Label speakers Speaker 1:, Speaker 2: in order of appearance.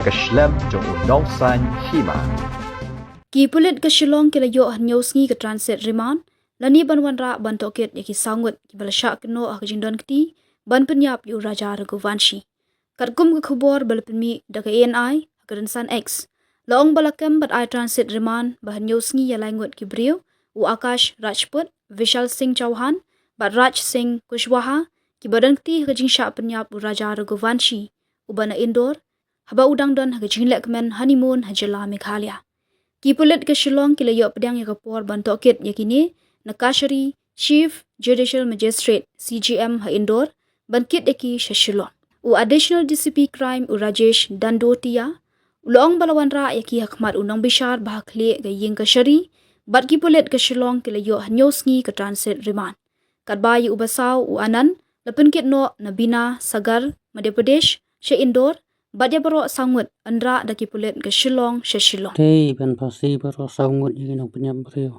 Speaker 1: Keslam jong unong san hima.
Speaker 2: Ki pulit ke shyllong kila yo hanyos ngi ke transit remand lani ban wanrah ban toket yaki sangut ki balasha keno ah jingdon kti ban penyap yu raja ragovanshi katkum ke khubor bal penmi daga ANI kerensan X long balakam bat I transit remand ba hanyos ngi ya langut ki riew u Akash Rajput Vishal Singh Chauhan bat Raj Singh Kushwaha ki badan kti hajing sha penyap u raja ragovanshi u bana indoor haba udang don hajing lekmen honeymoon hajela Meghalaya. Ki pulit ke Shyllong kila yo pedang ya kapor ban tokit yakini nakashari Chief Judicial Magistrate CGM ha Indore ban kit yaki Shyllong. U additional DCP crime u Rajesh Dandotia ulong balawan ra yaki hakmat unang bishar bahakli ga ying kashari bat ki pulit ke Shyllong kila yo hanyos ngi ke transit remand. Kat bayi u basaw u anan lapun kit no Nabina Sagar Madhya Pradesh she Indore Badya baro sangut andra daki pulit ke Shyllong she Shyllong.
Speaker 3: Tei ban phasi baro sangut yagi nang penyam riew.